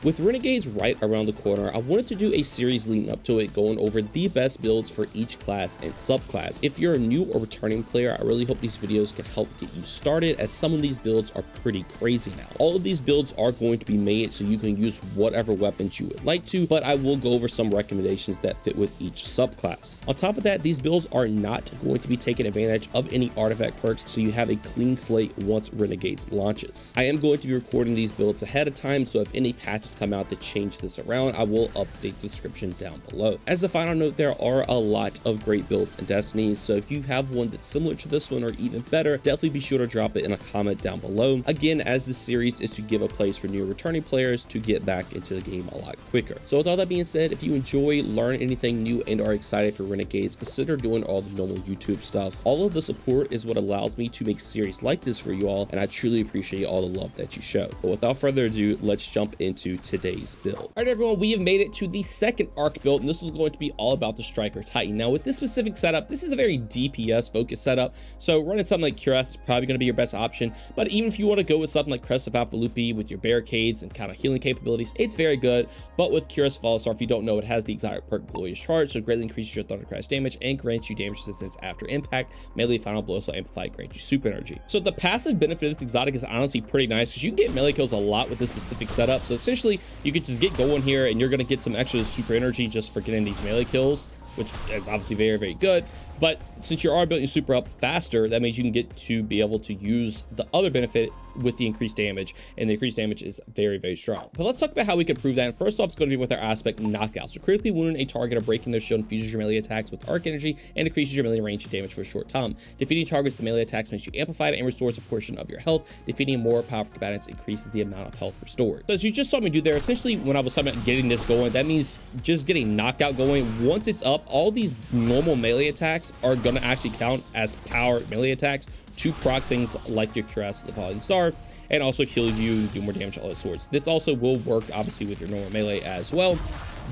With Renegades right around the corner, I wanted to do a series leading up to it going over the best builds for each class and subclass. If you're a new or returning player, I really hope these videos can help get you started, as some of these builds are pretty crazy now. All of these builds are going to be made so you can use whatever weapons you would like to, but I will go over some recommendations that fit with each subclass. On top of that, these builds are not going to be taking advantage of any artifact perks, so you have a clean slate once Renegades launches. I am going to be recording these builds ahead of time, so if any patches come out to change this around, I will update the description down below. As a final note, there are a lot of great builds in Destiny, so if you have one that's similar to this one or even better, definitely be sure to drop it in a comment down below. Again, as this series is to give a place for new returning players to get back into the game a lot quicker. So with all that being said, if you enjoy, learn anything new, and are excited for Renegades, consider doing all the normal YouTube stuff. All of the support is what allows me to make series like this for you all, and I truly appreciate all the love that you show. But without further ado, let's jump into today's build. All right, everyone, we have made it to the second arc build, and this is going to be all about the Striker Titan. Now, with this specific setup, this is a very DPS focused setup, so running something like Cuirass is probably going to be your best option. But even if you want to go with something like Crest of Alphalupi with your barricades and kind of healing capabilities, it's very good. But with Cuirass Falstar, if you don't know, it has the exotic perk Glorious Charge, so it greatly increases your Thundercrash damage and grants you damage resistance after impact. Melee Final Blow, so amplified, grants you super energy. So the passive benefit of this exotic is honestly pretty nice, because you can get melee kills a lot with this specific setup. So essentially, you could just get going here and you're going to get some extra super energy just for getting these melee kills, which is obviously very, very good. But since you are building super up faster, that means you can get to be able to use the other benefit with the increased damage, and the increased damage is very, very strong. But let's talk about how we can prove that. And first off, it's going to be with our aspect Knockout. So critically wounding a target or breaking their shield infuses your melee attacks with arc energy and increases your melee range and damage for a short time. Defeating targets with melee attacks makes you amplified and restores a portion of your health. Defeating more powerful combatants increases the amount of health restored. So as you just saw me do there, essentially when I was talking about getting this going, that means just getting Knockout going. Once it's up, all these normal melee attacks are going to actually count as power melee attacks to proc things like your Cuirass, the Falling Star, and also heal you and do more damage to all the swords. This also will work obviously with your normal melee as well,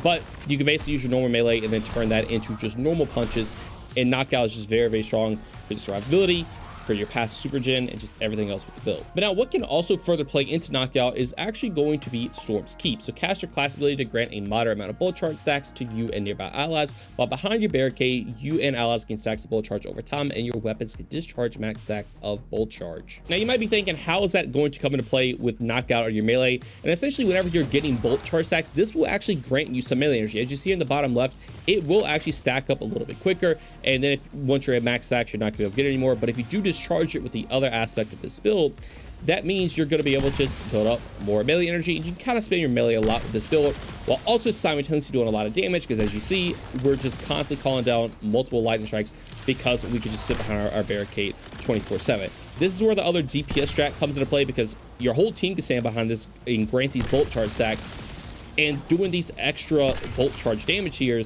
but you can basically use your normal melee and then turn that into just normal punches, and Knockout is just very, very strong for the survivability, for your passive super gen, and just everything else with the build. But now what can also further play into Knockout is actually going to be Storm's Keep. So cast your class ability to grant a moderate amount of bullet charge stacks to you and nearby allies, while behind your barricade, you and allies gain stacks of bullet charge over time, and your weapons can discharge max stacks of bullet charge. Now you might be thinking, how is that going to come into play with Knockout or your melee? And essentially whenever you're getting bullet charge stacks, this will actually grant you some melee energy. As you see in the bottom left, it will actually stack up a little bit quicker, and then once you're at max stacks, you're not going to be able to get it anymore. But if you do discharge it with the other aspect of this build, that means you're going to be able to build up more melee energy, and you can kind of spend your melee a lot with this build while also simultaneously doing a lot of damage, because as you see, we're just constantly calling down multiple lightning strikes because we can just sit behind our barricade 24/7. This is where the other DPS strat comes into play, because your whole team can stand behind this and grant these bolt charge stacks, and doing these extra bolt charge damage here,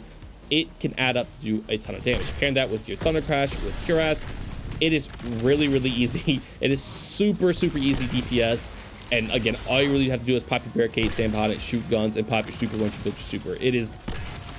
it can add up to do a ton of damage. Pairing that with your Thunder Crash, with Cuirass, it is really, really easy. It is super, super easy DPS. And again, all you really have to do is pop your barricade, stand behind it, shoot guns, and pop your super once you build your super. It is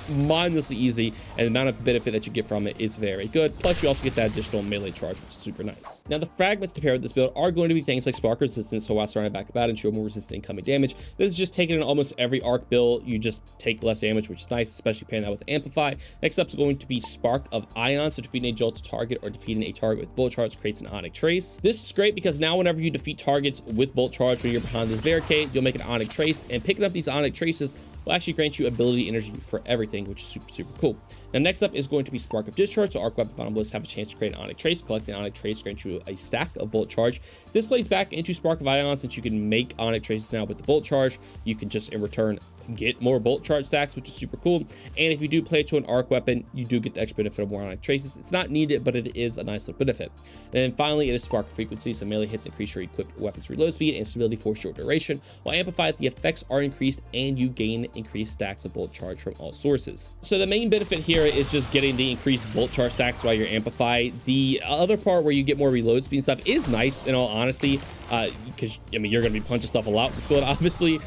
mindlessly easy, and the amount of benefit that you get from it is very good. Plus you also get that additional melee charge, which is super nice. Now the fragments to pair with this build are going to be things like spark resistance, so while surrounded back about and show more resistant incoming damage. This is just taken in almost every arc build. You just take less damage, which is nice, especially pairing that with amplify. Next up is going to be spark of ion, so defeating a jolt target or defeating a target with bullet charge creates an onyx trace. This is great because now whenever you defeat targets with bolt charge when you're behind this barricade, you'll make an onyx trace, and picking up these onyx traces will actually grant you ability energy for everything, which is super, super cool. Now next up is going to be Spark of Discharge, so Arc Weapon Final Blows have a chance to create an Onyx Trace. Collecting an Onyx Trace grants you a stack of Bullet Charge. This plays back into Spark of Ion, since you can make Onyx Traces now with the Bullet Charge. You can just in return get more bolt charge stacks, which is super cool. And if you do play it to an arc weapon, you do get the extra benefit of more onyx traces. It's not needed, but it is a nice little benefit. And then finally, it is spark frequency, so melee hits increase your equipped weapons reload speed and stability for short duration, while amplified, the effects are increased and you gain increased stacks of bolt charge from all sources. So the main benefit here is just getting the increased bolt charge stacks while you're amplified. The other part where you get more reload speed and stuff is nice, in all honesty, because I mean, you're going to be punching stuff a lot with this build, obviously.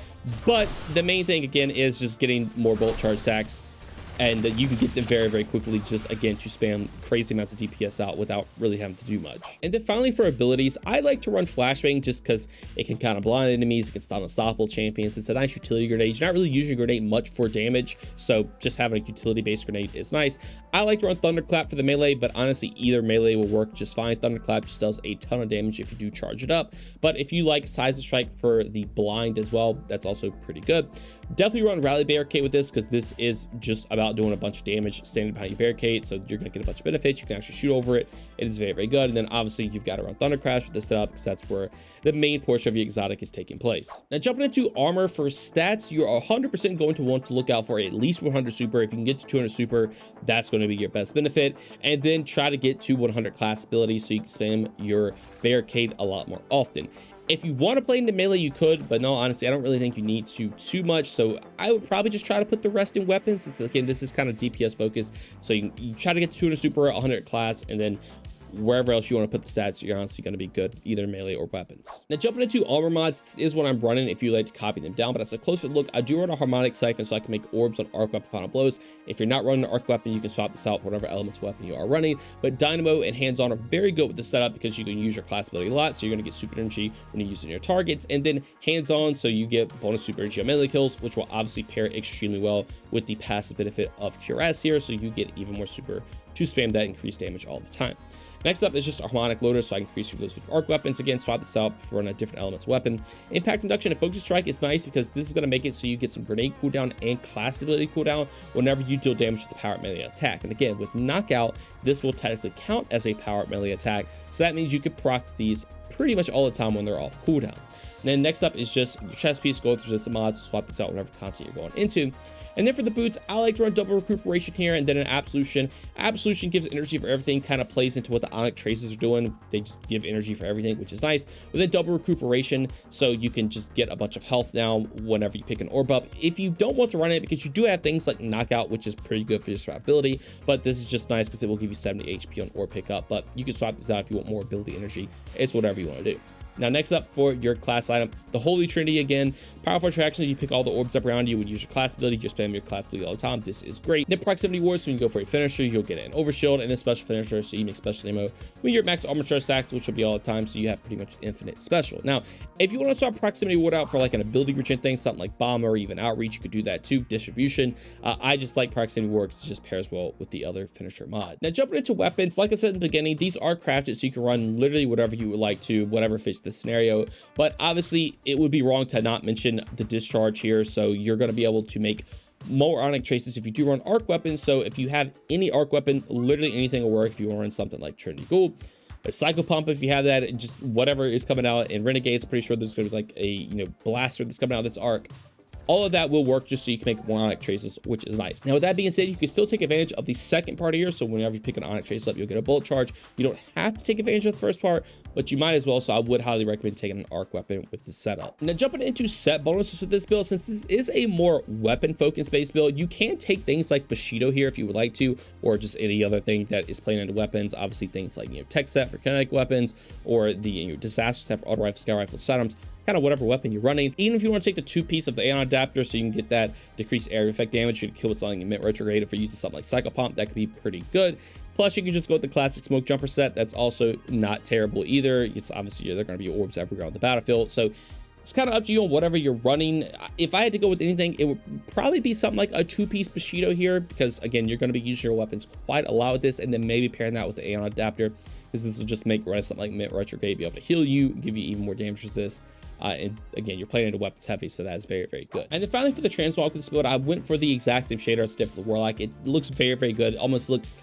But the main thing again is just getting more bolt charge stacks and that you can get them very, very quickly, just again to spam crazy amounts of DPS out without really having to do much. And then finally for abilities, I like to run flashbang just because it can kind of blind enemies, it can stun unstoppable champions. It's a nice utility grenade. You're not really using a grenade much for damage, so just having a utility based grenade is nice. I like to run thunderclap for the melee, but honestly either melee will work just fine. Thunderclap just does a ton of damage if you do charge it up, but if you like seismic strike for the blind as well, that's also pretty good. Definitely run rally barricade with this because this is just about doing a bunch of damage standing behind your barricade, so you're going to get a bunch of benefits. You can actually shoot over it. It is very, very good. And then obviously you've got to run thunder crash with this setup because that's where the main portion of your exotic is taking place. Now jumping into armor for stats, you're 100% going to want to look out for at least 100 super. If you can get to 200 super, that's going to be your best benefit, and then try to get to 100 class ability so you can spam your barricade a lot more often. If you want to play into melee, you could, but no, honestly, I don't really think you need to too much. So I would probably just try to put the rest in weapons. Since again, this is kind of DPS focused. So you try to get to 200 super, 100 class, and then wherever else you want to put the stats, you're honestly going to be good either melee or weapons. Now jumping into armor mods, this is what I'm running if you like to copy them down, but as a closer look, I do run a harmonic siphon so I can make orbs on arc weapon final blows. If you're not running an arc weapon, you can swap this out for whatever elemental weapon you are running, but dynamo and hands-on are very good with the setup because you can use your class ability a lot, so you're going to get super energy when you're using your targets, and then hands-on so you get bonus super energy on melee kills, which will obviously pair extremely well with the passive benefit of cuirass here, so you get even more super to spam that increased damage all the time. Next up is just a harmonic loader, so I can increase your with arc weapons. Again, swap this out for a different element's weapon. Impact induction and focus strike is nice because this is going to make it so you get some grenade cooldown and class ability cooldown whenever you deal damage with the powered melee attack. And again, with knockout, this will technically count as a powered melee attack, so that means you can proc these pretty much all the time when they're off cooldown. And then next up is just your chest piece, go through the mods, swap this out whenever content you're going into. And then for the boots, I like to run double recuperation here and then an absolution. Absolution gives energy for everything, kind of plays into what the Onyx traces are doing. They just give energy for everything, which is nice. But then double recuperation, so you can just get a bunch of health now whenever you pick an orb up. If you don't want to run it, because you do have things like knockout, which is pretty good for your survivability, but this is just nice because it will give you 70 HP on orb pickup. But you can swap this out if you want more ability energy. It's whatever you want to do. Now, next up for your class item, the Holy Trinity again. Powerful attractions, you pick all the orbs up around you when you use your class ability. You spam your class ability all the time. This is great. Then proximity wars, so when you go for a finisher, you'll get an overshield, and then special finisher, so you make special ammo when you're max armor charge stacks, which will be all the time, so you have pretty much infinite special. Now, if you want to start proximity ward out for like an ability regen thing, something like bomb or even outreach, you could do that too. Distribution, I just like proximity ward because it just pairs well with the other finisher mod. Now, jumping into weapons, like I said in the beginning, these are crafted so you can run literally whatever you would like to, whatever fits the scenario. But obviously, it would be wrong to not mention the discharge here. So you're going to be able to make more Onyx traces if you do run arc weapons. So if you have any arc weapon, literally anything will work. If you want to run something like Trinity Gold, a Cycle Pump, if you have that, and just whatever is coming out in Renegades, I'm pretty sure there's going to be like a blaster that's coming out that's arc. All of that will work just so you can make more Onyx traces, which is nice. Now, with that being said, you can still take advantage of the second part here. So whenever you pick an Onyx trace up, you'll get a bolt charge. You don't have to take advantage of the first part, but you might as well. So I would highly recommend taking an arc weapon with this setup. Now, jumping into set bonuses with this build, since this is a more weapon focused based build, you can take things like Bushido here if you would like to, or just any other thing that is playing into weapons. Obviously, things like tech set for kinetic weapons, or the disaster set for auto rifle, scout rifle, sidearms. Kind of whatever weapon you're running. Even if you want to take the 2-piece of the Aeon adapter so you can get that decreased area effect damage, you can kill with something in mid retrograde. If you're using something like Cycle Pump, that could be pretty good. Plus, you can just go with the classic smoke jumper set. That's also not terrible either. It's obviously they're going to be orbs everywhere on the battlefield, so it's kind of up to you on whatever you're running. If I had to go with anything, it would probably be something like a 2-piece Bushido here, because again, you're going to be using your weapons quite a lot with this, and then maybe pairing that with the Aeon adapter, because this will just make something like mid retrograde be able to heal you, give you even more damage resist. And again, you're playing into weapons heavy, so that's very, very good. And then finally for the Transmog with this build, I went for the exact same shader art step for the Warlock. It looks very, very good. Almost looks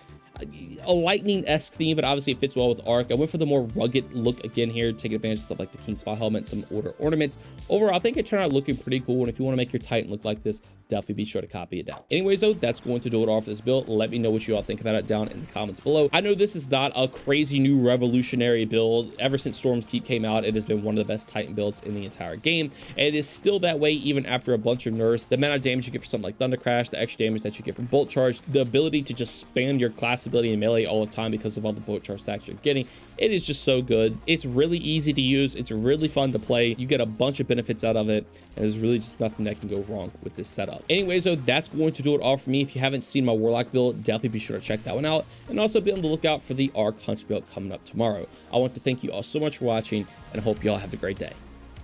a lightning-esque theme, but obviously it fits well with arc. I went for the more rugged look again here, taking advantage of stuff like the King's Fall helmet, some older ornaments. Overall, I think it turned out looking pretty cool, and if you want to make your Titan look like this, definitely be sure to copy it down. Anyways, though, that's going to do it all for this build. Let me know what you all think about it down in the comments below. I know this is not a crazy new revolutionary build. Ever since Storm's Keep came out, it has been one of the best Titan builds in the entire game, and it is still that way even after a bunch of nerfs. The amount of damage you get for something like Thunder Crash, the extra damage that you get from Bolt Charge, the ability to just spam your class best ability in melee all the time because of all the bullet charge stacks you're getting. It is just so good. It's really easy to use. It's really fun to play. You get a bunch of benefits out of it, and there's really just nothing that can go wrong with this setup. Anyways, though, that's going to do it all for me. If you haven't seen my Warlock build, definitely be sure to check that one out, and also be on the lookout for the Arc Hunch build coming up tomorrow. I want to thank you all so much for watching, and I hope you all have a great day.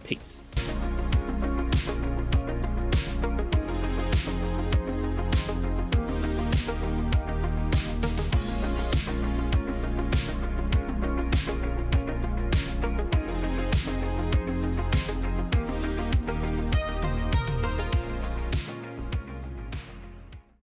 Peace.